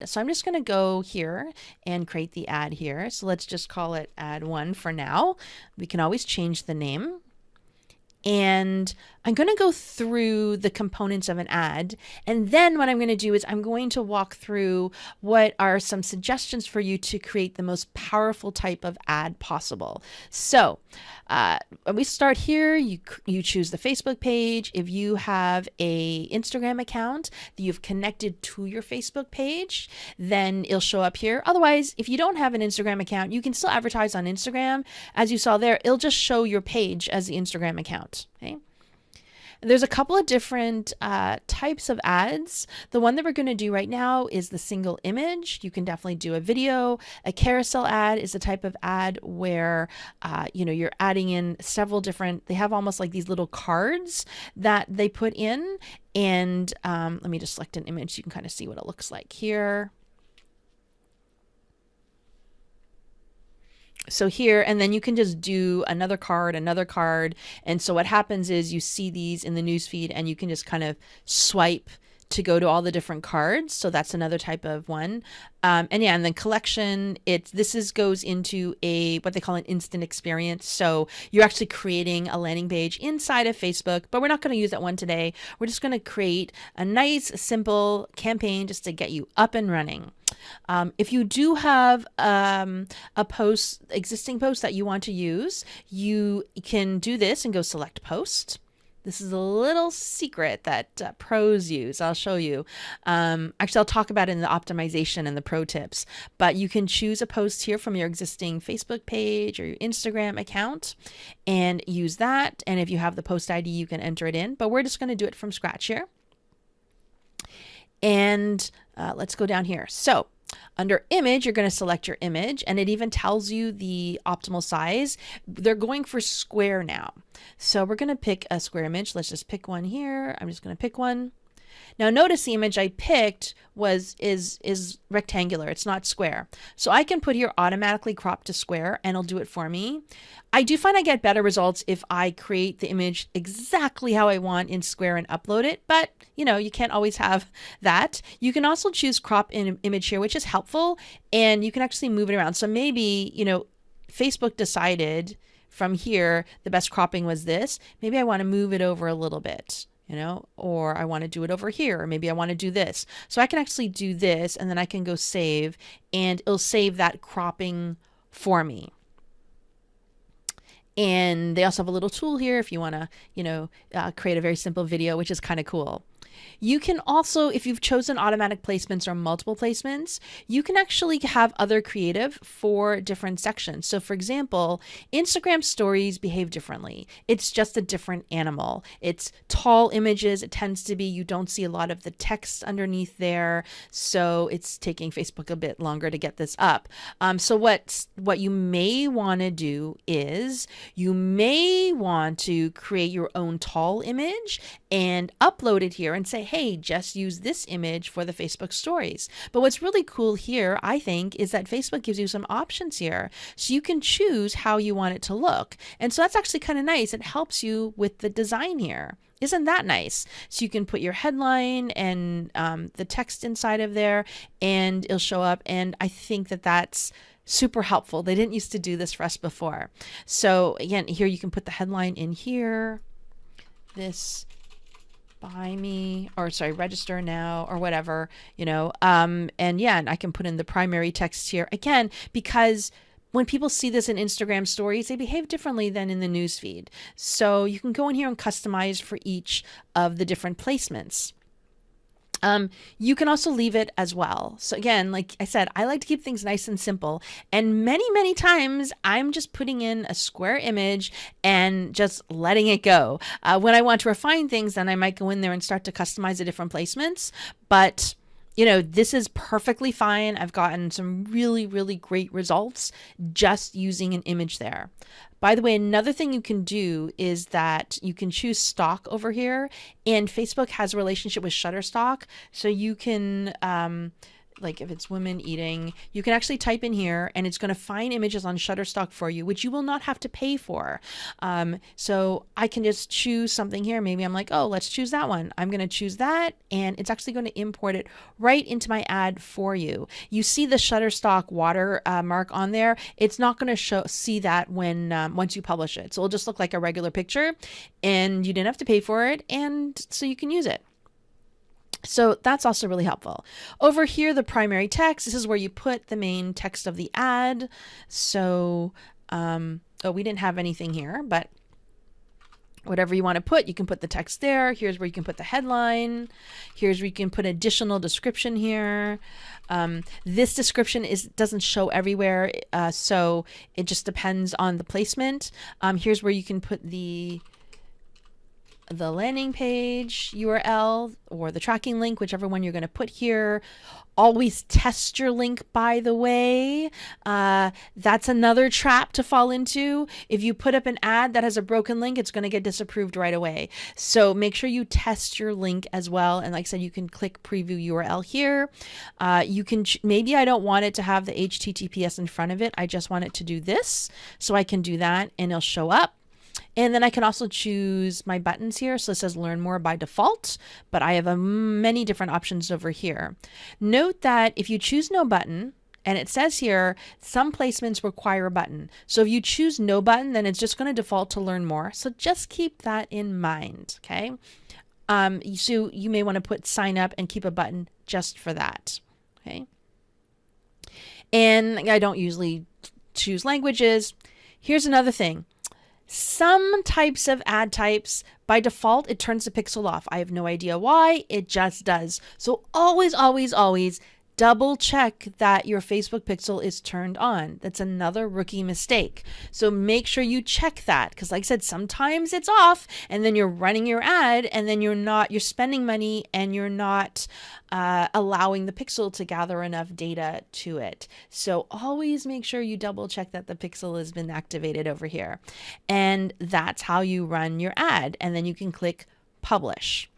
So I'm just going to go here and create the ad here. So let's just call it ad 1 for now. We can always change the name. And I'm going to go through the components of an ad. And then what I'm going to do is I'm going to walk through what are some suggestions for you to create the most powerful type of ad possible. So when we start here, you choose the Facebook page. If you have a Instagram account that you've connected to your Facebook page, then it'll show up here. Otherwise, if you don't have an Instagram account, you can still advertise on Instagram. As you saw there, it'll just show your page as the Instagram account. Okay. There's a couple of different types of ads. The one that we're going to do right now is the single image. You can definitely do a video. A carousel ad is a type of ad where you're adding in several different, they have almost like these little cards that they put in. And let me just select an image so you can kind of see what it looks like here. So here, and then you can just do another card. And so what happens is you see these in the newsfeed and you can just kind of swipe to go to all the different cards. So that's another type of one. And then collection, goes into what they call an instant experience. So you're actually creating a landing page inside of Facebook, but we're not going to use that one today. We're just going to create a nice, simple campaign just to get you up and running. If you do have existing post that you want to use, you can do this and go select post. This is a little secret that pros use. I'll show you. Actually, I'll talk about it in the optimization and the pro tips, but you can choose a post here from your existing Facebook page or your Instagram account and use that. And if you have the post ID, you can enter it in, but we're just going to do it from scratch here. And let's go down here. So under image, you're going to select your image and it even tells you the optimal size. They're going for square now. So we're going to pick a square image. Let's just pick one here. I'm just going to pick one. Now notice the image I picked is rectangular. It's not square. So I can put here automatically crop to square and it'll do it for me. I do find I get better results if I create the image exactly how I want in square and upload it, but you can't always have that. You can also choose crop in image here, which is helpful, and you can actually move it around. So maybe, Facebook decided from here the best cropping was this. Maybe I want to move it over a little bit. Or I want to do it over here, or maybe I want to do this. So I can actually do this and then I can go save and it'll save that cropping for me. And they also have a little tool here if you want to, create a very simple video, which is kind of cool. You can also, if you've chosen automatic placements or multiple placements, you can actually have other creative for different sections. So for example, Instagram stories behave differently. It's just a different animal. It's tall images. It tends to be, you don't see a lot of the text underneath there. So it's taking Facebook a bit longer to get this up. So what you may want to do is you may want to create your own tall image and upload it here and say, hey, just use this image for the Facebook stories. But what's really cool here, I think, is that Facebook gives you some options here. So you can choose how you want it to look. And so that's actually kind of nice. It helps you with the design here. Isn't that nice? So you can put your headline and the text inside of there and it'll show up. And I think that that's super helpful. They didn't used to do this for us before. So again, here you can put the headline in here. This buy me, or sorry, register now, or whatever, and I can put in the primary text here again, because when people see this in Instagram stories, they behave differently than in the newsfeed. So you can go in here and customize for each of the different placements. You can also leave it as well. So again, like I said, I like to keep things nice and simple. And many times I'm just putting in a square image and just letting it go. When I want to refine things, then I might go in there and start to customize the different placements. But this is perfectly fine. I've gotten some really, really great results just using an image there. By the way, another thing you can do is that you can choose stock over here, and Facebook has a relationship with Shutterstock. So you can like if it's women eating, you can actually type in here and it's going to find images on Shutterstock for you, which you will not have to pay for. So I can just choose something here. Maybe I'm like, oh, let's choose that one. I'm going to choose that, and it's actually going to import it right into my ad for you. You see the Shutterstock watermark on there. It's not going to see that when once you publish it. So it'll just look like a regular picture, and you didn't have to pay for it, and so you can use it. So that's also really helpful. Over here, the primary text, this is where you put the main text of the ad. So, oh, we didn't have anything here, but whatever you want to put, you can put the text there. Here's where you can put the headline. Here's where you can put additional description here. This description doesn't show everywhere, so it just depends on the placement. Here's where you can put the landing page URL or the tracking link, whichever one you're going to put here. Always test your link, by the way. That's another trap to fall into. If you put up an ad that has a broken link, it's going to get disapproved right away. So make sure you test your link as well. And like I said, you can click preview URL here. You can, maybe I don't want it to have the HTTPS in front of it. I just want it to do this. So I can do that and it'll show up. And then I can also choose my buttons here. So it says learn more by default, but I have many different options over here. Note that if you choose no button, and it says here, some placements require a button. So if you choose no button, then it's just going to default to learn more. So just keep that in mind, okay? So you may want to put sign up and keep a button just for that, okay? And I don't usually choose languages. Here's another thing. Some types of ad types, by default, it turns the pixel off. I have no idea why, it just does. So always, always, always double check that your Facebook pixel is turned on. That's another rookie mistake. So make sure you check that, because like I said, sometimes it's off and then you're running your ad and then you're spending money and you're not allowing the pixel to gather enough data to it. So always make sure you double check that the pixel has been activated over here. And that's how you run your ad. And then you can click publish.